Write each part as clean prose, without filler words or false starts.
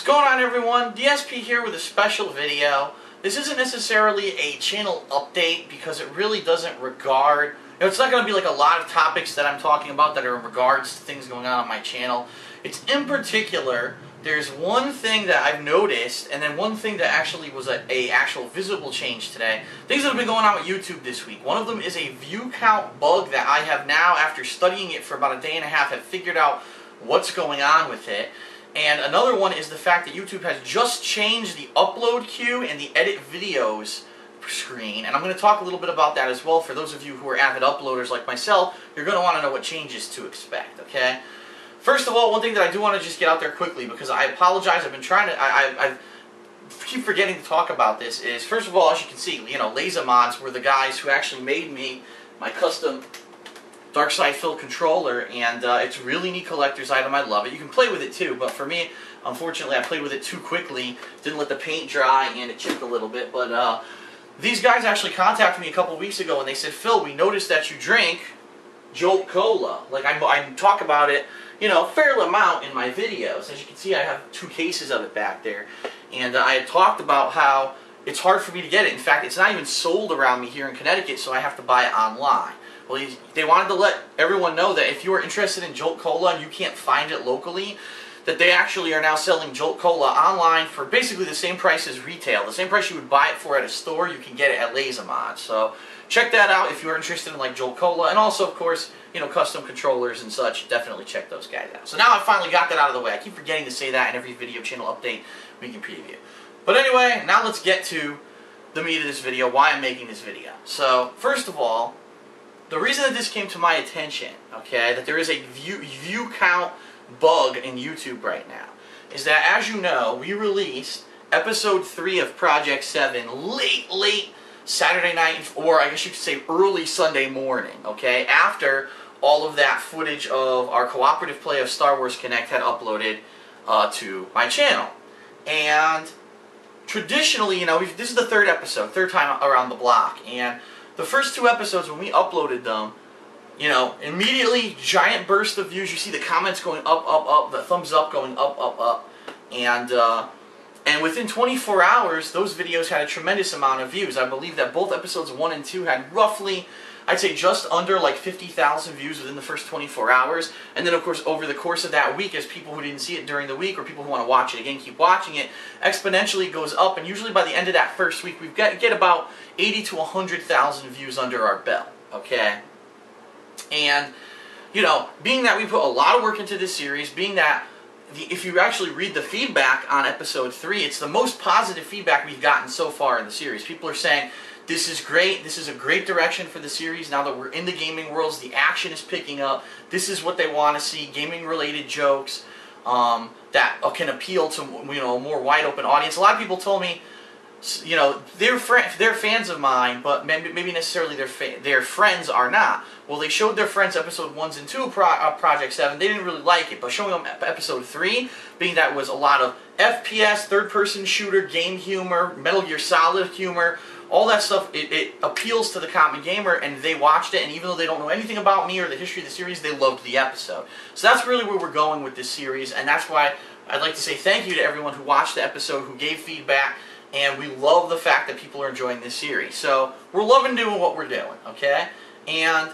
going on, everyone? DSP here with a special video. This isn't necessarily a channel update because it really doesn't regard... it's not going to be like a lot of topics that I'm talking about that are in regards to things going on my channel. It's in particular, there's one thing that I've noticed, and then one thing that actually was a actual visible change today. Things that have been going on with YouTube this week. One of them is a view count bug that I have now, after studying it for about a day and a half, have figured out what's going on with it. And another one is the fact that YouTube has just changed the upload queue and the edit videos screen. And I'm going to talk a little bit about that as well. For those of you who are avid uploaders like myself, you're going to want to know what changes to expect, okay? First of all, one thing that I do want to just get out there quickly, because I apologize, I've been trying to, I keep forgetting to talk about this, is, first of all, as you can see, you know, Laser Mods were the guys who actually made me my custom dark side fill controller, and it's a really neat collector's item. I love it. You can play with it too, but for me, unfortunately, I played with it too quickly, didn't let the paint dry, and it chipped a little bit. But these guys actually contacted me a couple weeks ago, and they said, Phil, we noticed that you drink Jolt Cola. Like, I talk about it, you know, a fair amount in my videos. As you can see, I have 2 cases of it back there, and I had talked about how it's hard for me to get it. In fact, it's not even sold around me here in Connecticut, so I have to buy it online. Well, they wanted to let everyone know that if you are interested in Jolt Cola and you can't find it locally, that they actually are now selling Jolt Cola online for basically the same price as retail. The same price you would buy it for at a store, you can get it at Laser Mods. So check that out if you're interested in like Jolt Cola, and also, of course, you know, custom controllers and such. Definitely check those guys out. So now I finally got that out of the way. I keep forgetting to say that in every video channel update we can preview. But anyway, now let's get to the meat of this video, why I'm making this video. So first of all, the reason that this came to my attention, okay, that there is a view count bug in YouTube right now, is that, as you know, we released episode 3 of Project 7 late Saturday night, or I guess you could say early Sunday morning, okay, after all of that footage of our cooperative play of Star Wars Connect had uploaded to my channel. And traditionally, you know, this is the third time around the block, and the first 2 episodes, when we uploaded them, you know, immediately, giant burst of views. You see the comments going up, the thumbs up going up, and within 24 hours, those videos had a tremendous amount of views. I believe that both episodes 1 and 2 had roughly, I'd say just under like 50,000 views within the first 24 hours. And then, of course, over the course of that week, as people who didn't see it during the week, or people who want to watch it again keep watching it, exponentially goes up. And usually by the end of that first week, we get about 80 to 100,000 views under our belt, okay? And, you know, being that we put a lot of work into this series, being that if you actually read the feedback on episode 3, it's the most positive feedback we've gotten so far in the series. People are saying, this is great, this is a great direction for the series now that we're in the gaming worlds, the action is picking up, this is what they want to see, gaming-related jokes that can appeal to, you know, a more wide-open audience. A lot of people told me, you know, they're fans of mine, but maybe necessarily their friends are not. Well, they showed their friends episode 1 and 2 of Project 7. They didn't really like it, but showing them episode 3, being that was a lot of FPS, third-person shooter, game humor, Metal Gear Solid humor, all that stuff, it appeals to the common gamer, and they watched it, and even though they don't know anything about me or the history of the series, they loved the episode. So that's really where we're going with this series, and that's why I'd like to say thank you to everyone who watched the episode, who gave feedback, and we love the fact that people are enjoying this series. So we're loving doing what we're doing, okay? And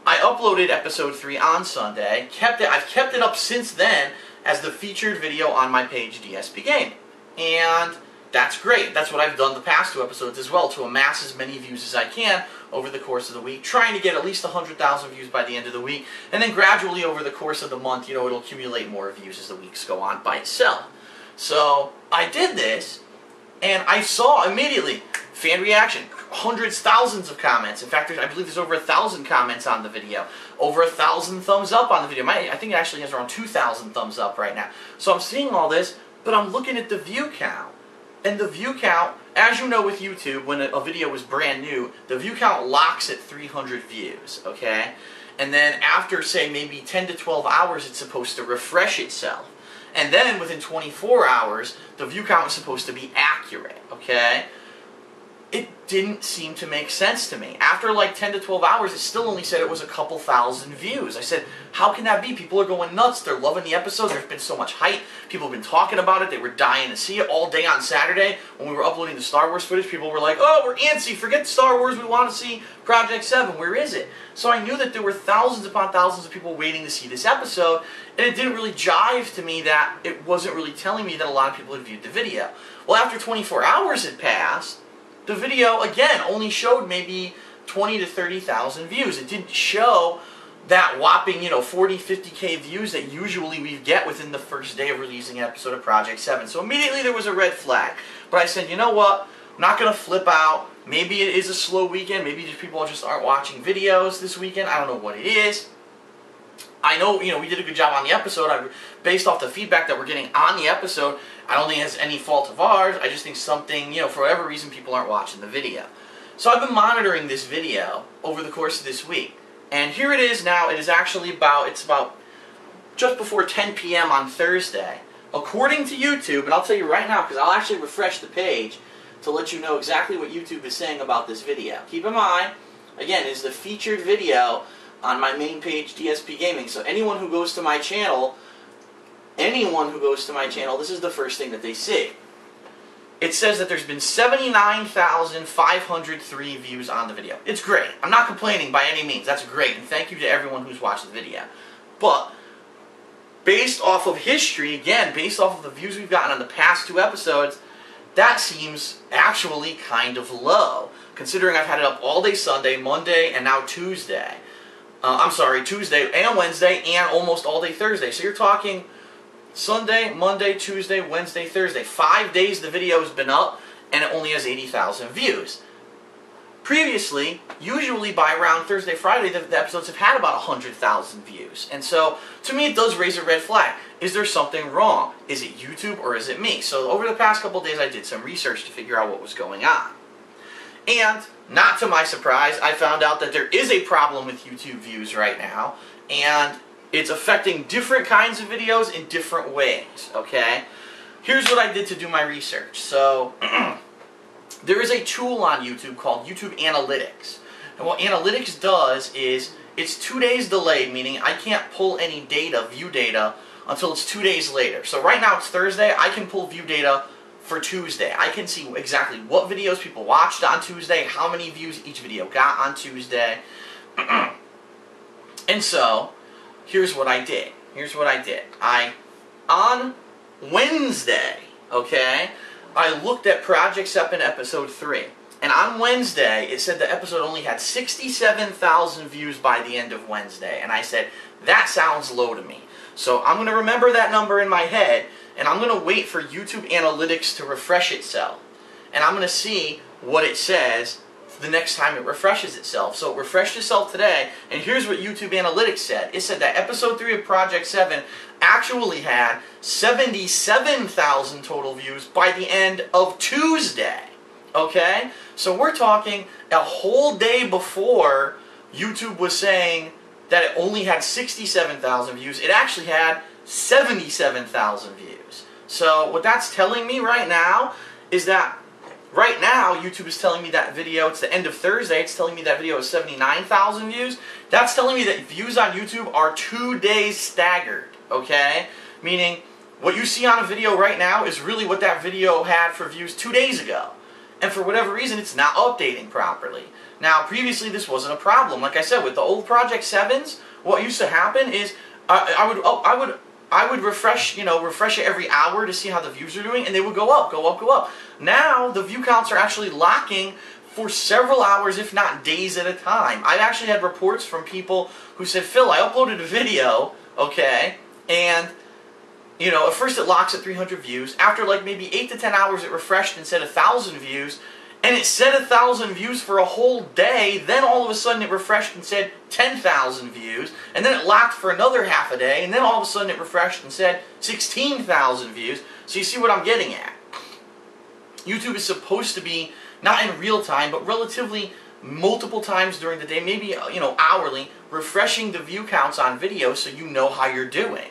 I uploaded episode 3 on Sunday. I've kept it up since then as the featured video on my page, DSPGaming. And that's great. That's what I've done the past 2 episodes as well, to amass as many views as I can over the course of the week, trying to get at least 100,000 views by the end of the week, and then gradually over the course of the month, you know, it'll accumulate more views as the weeks go on by itself. So I did this, and I saw immediately fan reaction, hundreds, thousands of comments. In fact, I believe there's over 1,000 comments on the video, over 1,000 thumbs up on the video. I think it actually has around 2,000 thumbs up right now. So I'm seeing all this, but I'm looking at the view count. And the view count, as you know with YouTube, when a video is brand new, the view count locks at 300 views, okay? And then after, say, maybe 10 to 12 hours, it's supposed to refresh itself. And then within 24 hours, the view count is supposed to be accurate, okay? didn't seem to make sense to me. After like 10 to 12 hours, it still only said it was a couple thousand views. I said, how can that be? People are going nuts. They're loving the episode. There's been so much hype. People have been talking about it. They were dying to see it all day on Saturday. When we were uploading the Star Wars footage, people were like, oh, we're antsy. Forget Star Wars. We want to see Project 7. Where is it? So I knew that there were thousands upon thousands of people waiting to see this episode, and it didn't really jive to me that it wasn't really telling me that a lot of people had viewed the video. Well, after 24 hours had passed, the video, again, only showed maybe 20 to 30,000 views. It didn't show that whopping, 40, 50K views that usually we get within the first day of releasing an episode of Project 7. So immediately there was a red flag. But I said, you know what? I'm not going to flip out. Maybe it is a slow weekend. Maybe people just aren't watching videos this weekend. I don't know what it is. I know, we did a good job on the episode. Based off the feedback that we're getting on the episode, I don't think it's any fault of ours. I just think something, for whatever reason, people aren't watching the video. So I've been monitoring this video over the course of this week. And here it is now. It is actually about just before 10 p.m. on Thursday. According to YouTube, and I'll tell you right now, because I'll actually refresh the page to let you know exactly what YouTube is saying about this video. Keep in mind, again, it's the featured video on my main page, DSPGaming. So anyone who goes to my channel, this is the first thing that they see. It says that there's been 79,503 views on the video. It's great. I'm not complaining by any means. That's great. And thank you to everyone who's watched the video. But based off of history, again, based off of the views we've gotten on the past 2 episodes, that seems actually kind of low, considering I've had it up all day Sunday, Monday, and now Tuesday. Tuesday and Wednesday, and almost all day Thursday. So you're talking Sunday, Monday, Tuesday, Wednesday, Thursday. 5 days the video has been up, and it only has 80,000 views. Previously, usually by around Thursday, Friday, the episodes have had about 100,000 views. And so, to me, it does raise a red flag. Is there something wrong? Is it YouTube or is it me? So over the past couple days, I did some research to figure out what was going on. And, not to my surprise, I found out that there is a problem with YouTube views right now, and it's affecting different kinds of videos in different ways, okay? Here's what I did to do my research. So, there is a tool on YouTube called YouTube Analytics. And what Analytics does is, it's 2 days delayed, meaning I can't pull any data, view data, until it's 2 days later. So right now it's Thursday, I can pull view data for Tuesday. I can see exactly what videos people watched on Tuesday, how many views each video got on Tuesday. And so, here's what I did. On Wednesday, okay, I looked at Project 7 Episode 3. And on Wednesday, it said the episode only had 67,000 views by the end of Wednesday. And I said, that sounds low to me. So I'm going to remember that number in my head, and I'm going to wait for YouTube Analytics to refresh itself. And I'm going to see what it says the next time it refreshes itself. So it refreshed itself today, and here's what YouTube Analytics said. It said that Episode 3 of Project 7 actually had 77,000 total views by the end of Tuesday. Okay? So we're talking a whole day before YouTube was saying that it only had 67,000 views. It actually had 77,000 views. So what that's telling me right now is that right now YouTube is telling me that video, it's the end of Thursday, it's telling me that video is 79,000 views. That's telling me that views on YouTube are 2 days staggered, okay? Meaning what you see on a video right now is really what that video had for views 2 days ago. And for whatever reason, it's not updating properly. Now, previously, this wasn't a problem. Like I said, with the old Project 7s, what used to happen is I would refresh, refresh it every hour to see how the views are doing, and they would go up, go up, go up. Now, the view counts are actually locking for several hours, if not days at a time. I've actually had reports from people who said, Phil, I uploaded a video, okay, and at first it locks at 300 views. After like maybe 8 to 10 hours, it refreshed and said 1,000 views. And it said 1,000 views for a whole day. Then all of a sudden it refreshed and said 10,000 views. And then it locked for another half a day. And then all of a sudden it refreshed and said 16,000 views. So you see what I'm getting at. YouTube is supposed to be, not in real time, but relatively multiple times during the day, maybe hourly, refreshing the view counts on videos so you know how you're doing.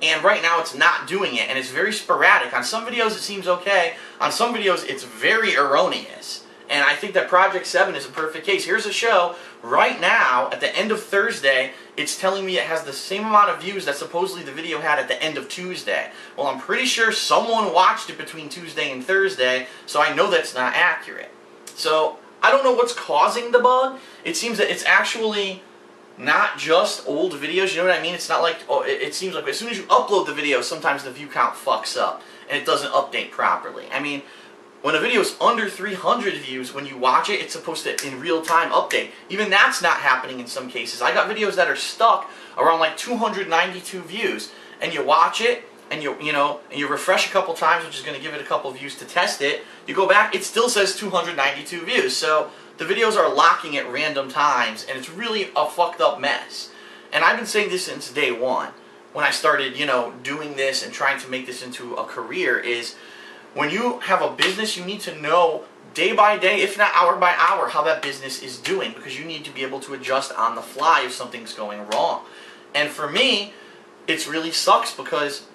And right now it's not doing it, and it's very sporadic. On some videos it seems okay. On some videos it's very erroneous. And I think that Project 7 is a perfect case. Here's a show right now, at the end of Thursday, it's telling me it has the same amount of views that supposedly the video had at the end of Tuesday. Well, I'm pretty sure someone watched it between Tuesday and Thursday, so I know that's not accurate. So, I don't know what's causing the bug. It seems that it's actually not just old videos, you know what I mean? It's not like, oh, it seems like as soon as you upload the video, sometimes the view count fucks up, and it doesn't update properly. I mean, when a video is under 300 views, when you watch it, it's supposed to, in real time, update. Even that's not happening in some cases. I got videos that are stuck around like 292 views, and you watch it, and you refresh a couple times, which is going to give it a couple views to test it. You go back, it still says 292 views. So the videos are locking at random times, and it's really a fucked up mess. And I've been saying this since day one, when I started, doing this and trying to make this into a career, is when you have a business, you need to know day by day, if not hour by hour, how that business is doing, because you need to be able to adjust on the fly if something's going wrong. And for me, it really sucks because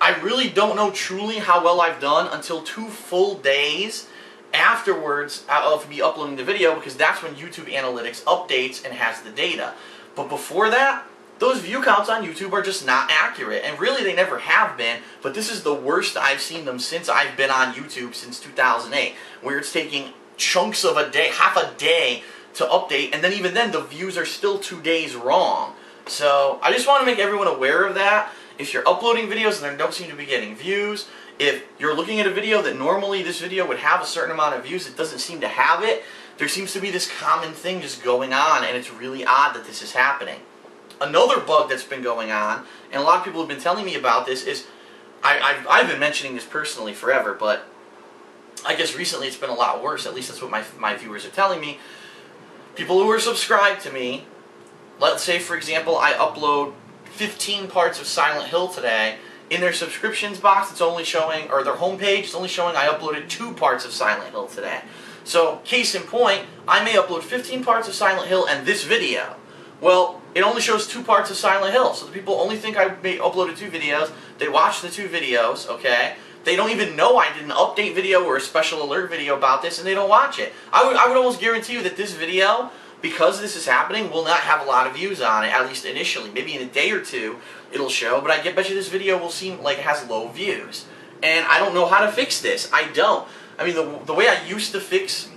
I really don't know truly how well I've done until 2 full days afterwards of me uploading the video, because that's when YouTube Analytics updates and has the data. But before that, those view counts on YouTube are just not accurate, and really they never have been, but this is the worst I've seen them since I've been on YouTube since 2008, where it's taking chunks of a day, half a day to update, and then even then the views are still 2 days wrong. So I just want to make everyone aware of that. If you're uploading videos and they don't seem to be getting views, if you're looking at a video that normally this video would have a certain amount of views, it doesn't seem to have it, there seems to be this common thing just going on, and it's really odd that this is happening. Another bug that's been going on, and a lot of people have been telling me about this, is I've been mentioning this personally forever, but I guess recently it's been a lot worse. At least that's what my viewers are telling me. People who are subscribed to me, let's say for example I upload 15 parts of Silent Hill today, in their subscriptions box it's only showing, or their homepage, it's only showing I uploaded 2 parts of Silent Hill today. So, case in point, I may upload 15 parts of Silent Hill and this video. Well, it only shows 2 parts of Silent Hill, so the people only think I uploaded 2 videos, they watch the 2 videos, okay? They don't even know I did an update video or a special alert video about this, and they don't watch it. I would almost guarantee you that this video, because this is happening, will not have a lot of views on it, at least initially. Maybe in a day or 2 it'll show, but I bet you this video will seem like it has low views. And I don't know how to fix this. I don't. I mean, the way I used to fix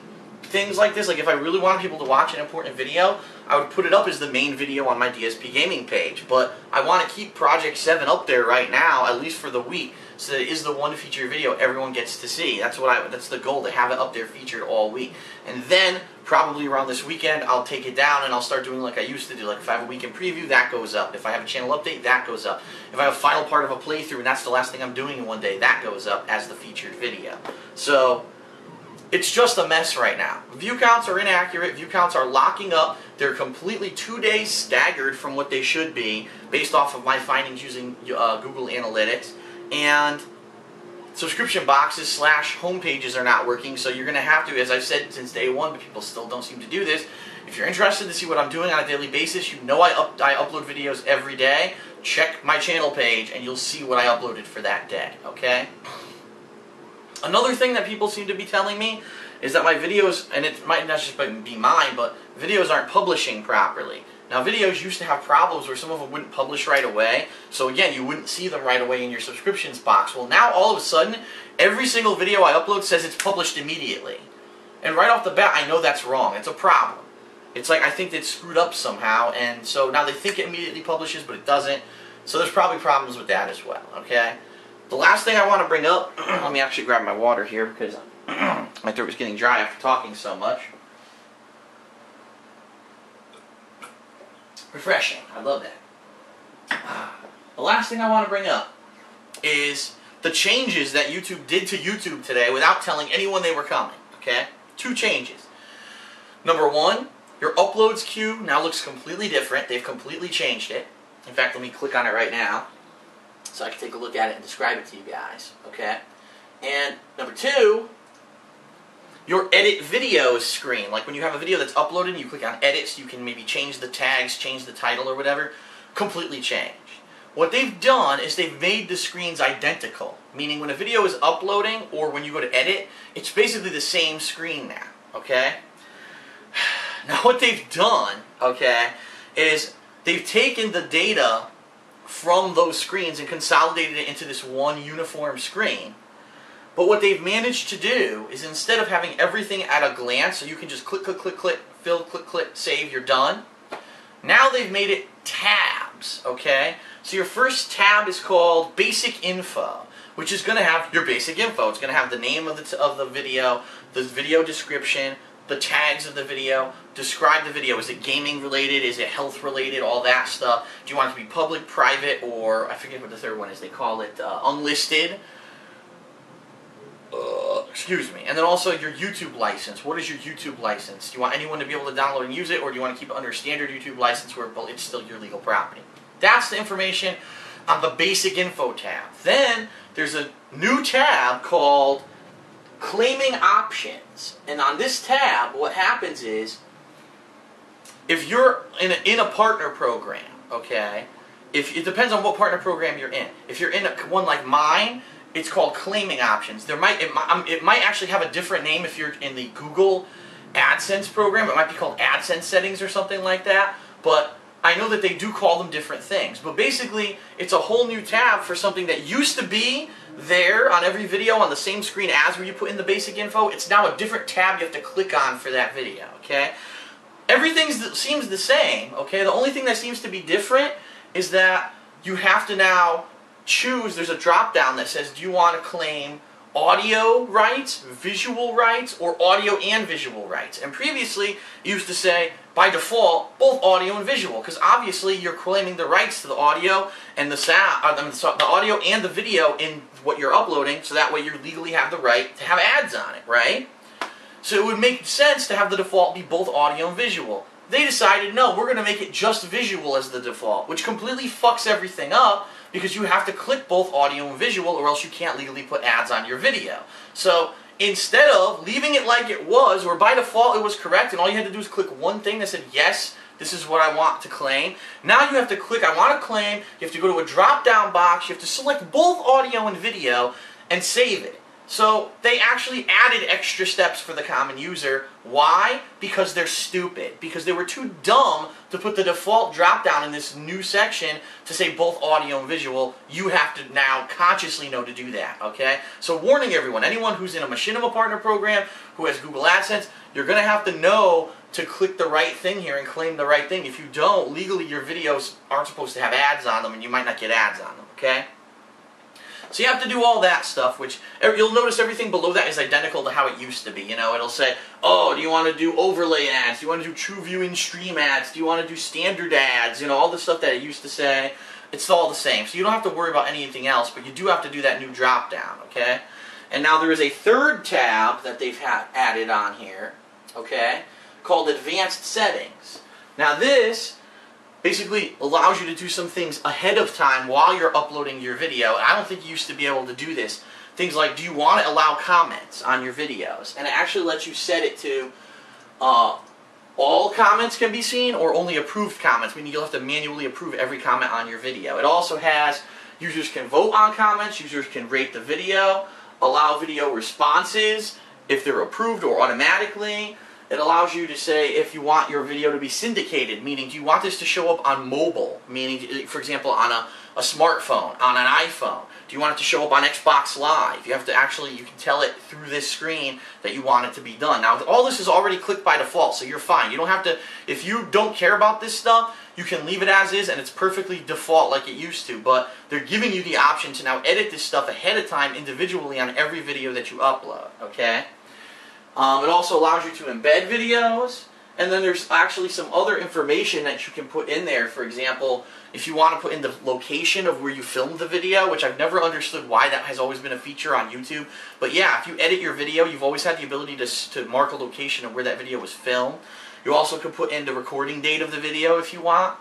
things like this, like if I really wanted people to watch an important video, I would put it up as the main video on my DSPGaming page. But I want to keep Project 7 up there right now, at least for the week, so that it is the one feature video everyone gets to see. That's the goal, to have it up there featured all week. And then, probably around this weekend, I'll take it down and I'll start doing like I used to do. Like if I have a weekend preview, that goes up. If I have a channel update, that goes up. If I have a final part of a playthrough and that's the last thing I'm doing in one day, that goes up as the featured video. So, it's just a mess right now. View counts are inaccurate. View counts are locking up. They're completely 2 days staggered from what they should be, based off of my findings using Google Analytics. And subscription boxes / homepages are not working, so you're going to have to, as I've said since day one, but people still don't seem to do this. If you're interested to see what I'm doing on a daily basis, you know I upload videos every day. Check my channel page and you'll see what I uploaded for that day, okay? Another thing that people seem to be telling me is that my videos, and it might not just be mine, but videos aren't publishing properly. Now, videos used to have problems where some of them wouldn't publish right away, so again, you wouldn't see them right away in your subscriptions box. Well, now, all of a sudden, every single video I upload says it's published immediately. And right off the bat, I know that's wrong. It's a problem. It's like, I think it's screwed up somehow, and so now they think it immediately publishes, but it doesn't. So there's probably problems with that as well, okay? The last thing I want to bring up, let me actually grab my water here because my throat was getting dry after talking so much. Refreshing. I love that. The last thing I want to bring up is the changes that YouTube did to YouTube today without telling anyone they were coming, okay? 2 changes. Number 1, your uploads queue now looks completely different. They've completely changed it. In fact, let me click on it right now, so I can take a look at it and describe it to you guys, okay? And number 2, your edit videos screen. Like when you have a video that's uploaded and you click on edits, you can maybe change the tags, change the title or whatever, completely changed. what they've done is they've made the screens identical. Meaning when a video is uploading or when you go to edit, it's basically the same screen now, okay? Now what they've done, okay, is they've taken the data from those screens and consolidated it into this one uniform screen. But what they've managed to do is instead of having everything at a glance, so you can just click, click, click, click, fill, click, click, save, you're done. Now they've made it tabs, okay? So your first tab is called Basic Info, which is going to have your basic info. It's going to have the name of the video description, the tags of the video, describe the video. Is it gaming related? Is it health related? All that stuff. Do you want it to be public, private, or I forget what the third one is. They call it unlisted. Excuse me. And then also your YouTube license. What is your YouTube license? Do you want anyone to be able to download and use it, or do you want to keep it under standard YouTube license where it's still your legal property? That's the information on the basic info tab. Then there's a new tab called Claiming Options. And on this tab, what happens is, if you're in a partner program, okay, it depends on what partner program you're in. If you're in one like mine, it's called Claiming Options. It might actually have a different name if you're in the Google AdSense program. It might be called AdSense Settings or something like that. But I know that they do call them different things. But basically, it's a whole new tab for something that used to be there on every video on the same screen as where you put in the basic info. It's now a different tab you have to click on for that video, okay? Everything seems the same, okay? The only thing that seems to be different is that you have to now choose. There's a drop down that says, do you want to claim audio rights, visual rights, or audio and visual rights? And previously, it used to say, by default, both audio and visual, because obviously you're claiming the rights to the audio and the sound, the audio and the video in what you're uploading, so that way you legally have the right to have ads on it, right? So it would make sense to have the default be both audio and visual. They decided, no, we're going to make it just visual as the default, which completely fucks everything up, because you have to click both audio and visual or else you can't legally put ads on your video. So instead of leaving it like it was, where by default it was correct and all you had to do was click one thing that said, yes, this is what I want to claim, now you have to click, I want to claim, you have to go to a drop-down box, you have to select both audio and video and save it. So they actually added extra steps for the common user. Why? Because they're stupid. Because they were too dumb to put the default drop-down in this new section to say both audio and visual. You have to now consciously know to do that, okay? So warning everyone, anyone who's in a Machinima Partner program, who has Google AdSense, you're going to have to know to click the right thing here and claim the right thing. If you don't, legally your videos aren't supposed to have ads on them and you might not get ads on them, okay? So you have to do all that stuff, which you'll notice everything below that is identical to how it used to be. You know, it'll say, oh, do you want to do overlay ads? Do you want to do true view in stream ads? Do you want to do standard ads? You know, all the stuff that it used to say, it's all the same. So you don't have to worry about anything else, but you do have to do that new drop down, okay? And now there is a third tab that they've added on here, okay, called Advanced Settings. Now this basically allows you to do some things ahead of time while you're uploading your video. I don't think you used to be able to do this. Things like, do you want to allow comments on your videos? And it actually lets you set it to all comments can be seen or only approved comments, meaning you'll have to manually approve every comment on your video. It also has users can vote on comments, users can rate the video, allow video responses if they're approved or automatically. It allows you to say if you want your video to be syndicated, meaning do you want this to show up on mobile, meaning, for example, on a smartphone, on an iPhone. Do you want it to show up on Xbox Live? You have to actually, you can tell it through this screen that you want it to be done. Now, all this is already clicked by default, so you're fine. You don't have to, if you don't care about this stuff, you can leave it as is, and it's perfectly default like it used to, but they're giving you the option to now edit this stuff ahead of time individually on every video that you upload, okay? It also allows you to embed videos, and then there's actually some other information that you can put in there. For example, if you want to put in the location of where you filmed the video, which I've never understood why that has always been a feature on YouTube. But yeah, if you edit your video, you've always had the ability to mark a location of where that video was filmed. You also can put in the recording date of the video if you want.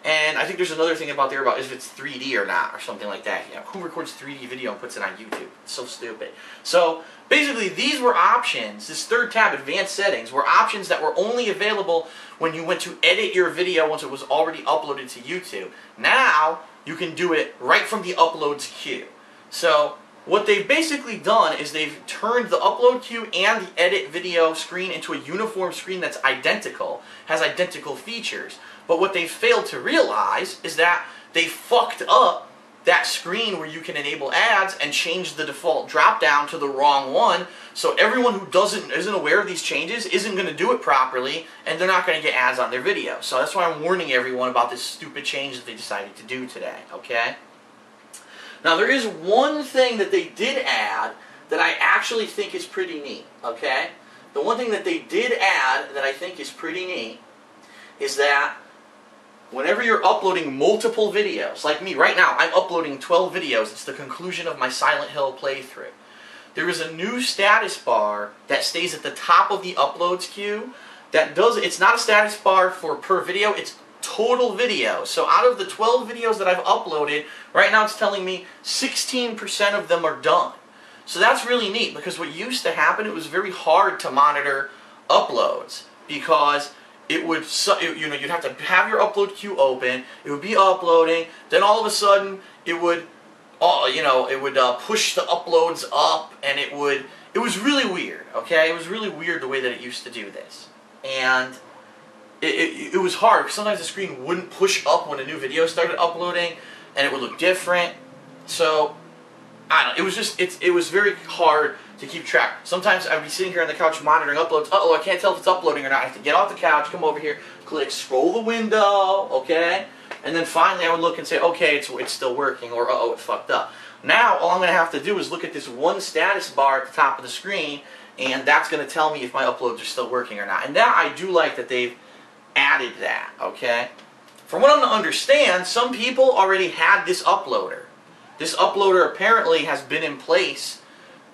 And I think there's another thing about if it's 3D or not, or something like that. You know, who records 3D video and puts it on YouTube? It's so stupid. So basically, these were options. This third tab, Advanced Settings, were options that were only available when you went to edit your video once it was already uploaded to YouTube. Now, you can do it right from the uploads queue. So what they've basically done is they've turned the upload queue and the edit video screen into a uniform screen that's identical, has identical features. But what they failed to realize is that they fucked up that screen where you can enable ads and change the default drop down to the wrong one. So everyone who isn't aware of these changes isn't going to do it properly, and they're not going to get ads on their video. So that's why I'm warning everyone about this stupid change that they decided to do today, okay? Now there is one thing that they did add that I actually think is pretty neat, okay? The one thing that they did add that I think is pretty neat is that whenever you're uploading multiple videos, like me right now, I'm uploading 12 videos. It's the conclusion of my Silent Hill playthrough. There is a new status bar that stays at the top of the uploads queue. It's not a status bar for per video, it's total video. So out of the 12 videos that I've uploaded, right now it's telling me 16% of them are done. So that's really neat, because what used to happen, it was very hard to monitor uploads, because it would, you'd have to have your upload queue open, it would be uploading, then all of a sudden it would, push the uploads up, and it was really weird, okay? It was really weird the way that it used to do this. And it was hard, because sometimes the screen wouldn't push up when a new video started uploading, and it would look different. So, I don't know, it was very hard to keep track. Sometimes I'd be sitting here on the couch monitoring uploads. Uh-oh, I can't tell if it's uploading or not. I have to get off the couch, come over here, click, scroll the window, okay? And then finally I would look and say, okay, it's still working, or uh-oh, it fucked up. Now, all I'm going to have to do is look at this one status bar at the top of the screen, and that's going to tell me if my uploads are still working or not. And that, I do like that they've added that, okay? From what I'm to understand, some people already had this uploader. This uploader apparently has been in place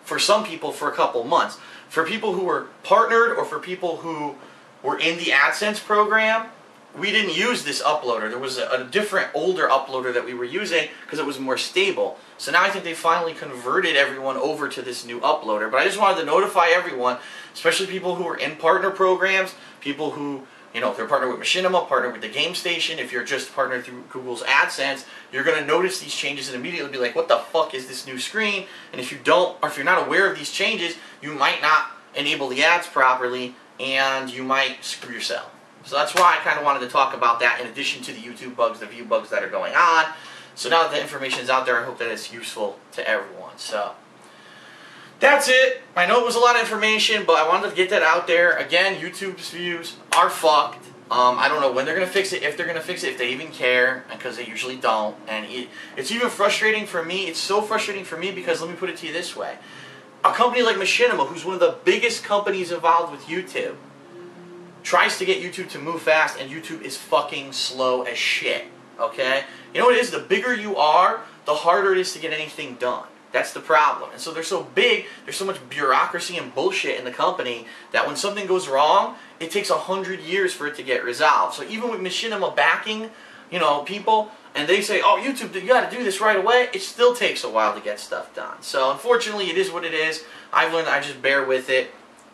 for some people for a couple months. For people who were partnered, or for people who were in the AdSense program, we didn't use this uploader. There was a different, older uploader that we were using because it was more stable. So now I think they finally converted everyone over to this new uploader. But I just wanted to notify everyone, especially people who are in partner programs, people who, if they're partnered with Machinima, partnered with the Game Station, if you're just partnered through Google's AdSense, you're going to notice these changes and immediately be like, what the fuck is this new screen? And if you don't, or if you're not aware of these changes, you might not enable the ads properly, and you might screw yourself. So that's why I kind of wanted to talk about that in addition to the YouTube bugs, the view bugs that are going on. So now that the information is out there, I hope that it's useful to everyone. So that's it. I know it was a lot of information, but I wanted to get that out there. Again, YouTube's views are fucked. I don't know when they're going to fix it, if they're going to fix it, if they even care, because they usually don't. And it's even frustrating for me. It's so frustrating for me because, let me put it to you this way. A company like Machinima, who's one of the biggest companies involved with YouTube, tries to get YouTube to move fast, and YouTube is fucking slow as shit, okay? You know what it is? The bigger you are, the harder it is to get anything done. That's the problem. And so they're so big, there's so much bureaucracy and bullshit in the company that when something goes wrong, it takes 100 years for it to get resolved. So even with Machinima backing, people, and they say, oh, YouTube, you got to do this right away, it still takes a while to get stuff done. So unfortunately, it is what it is. I've learned I just bear with it.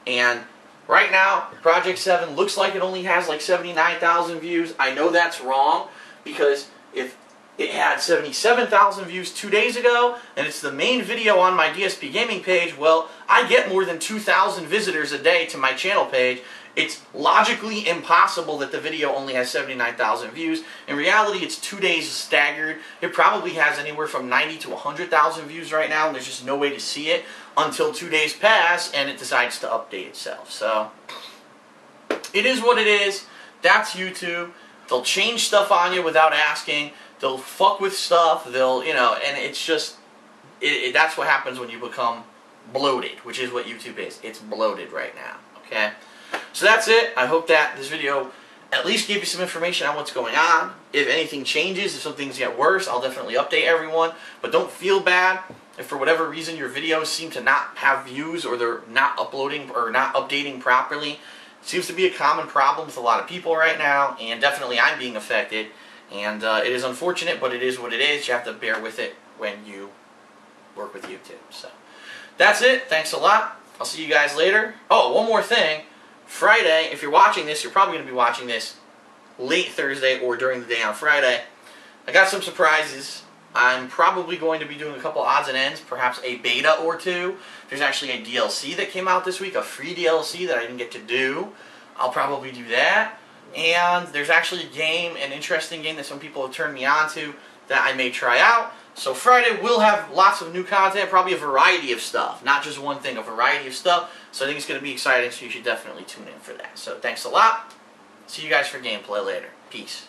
And right now, Project 7 looks like it only has like 79,000 views. I know that's wrong, because if it had 77,000 views 2 days ago, and it's the main video on my DSPGaming page, well, I get more than 2,000 visitors a day to my channel page. It's logically impossible that the video only has 79,000 views. In reality, it's 2 days staggered. It probably has anywhere from 90 to 100,000 views right now, and there's just no way to see it until 2 days pass and it decides to update itself. So, it is what it is. That's YouTube. They'll change stuff on you without asking. They'll fuck with stuff. They'll, and it's just, that's what happens when you become bloated, which is what YouTube is. It's bloated right now, okay? So that's it. I hope that this video at least gave you some information on what's going on. If anything changes, if some things get worse, I'll definitely update everyone. But don't feel bad if for whatever reason your videos seem to not have views, or they're not uploading or not updating properly. It seems to be a common problem with a lot of people right now, and definitely I'm being affected. And it is unfortunate, but it is what it is. You have to bear with it when you work with YouTube. So that's it. Thanks a lot. I'll see you guys later. Oh, one more thing. Friday, if you're watching this, you're probably going to be watching this late Thursday or during the day on Friday. I got some surprises. I'm probably going to be doing a couple odds and ends, perhaps a beta or two. There's actually a DLC that came out this week, a free DLC that I didn't get to do. I'll probably do that. And there's actually a game, an interesting game that some people have turned me on to that I may try out. So Friday we'll have lots of new content, probably a variety of stuff. Not just one thing, a variety of stuff. So I think it's going to be exciting, so you should definitely tune in for that. So thanks a lot. See you guys for gameplay later. Peace.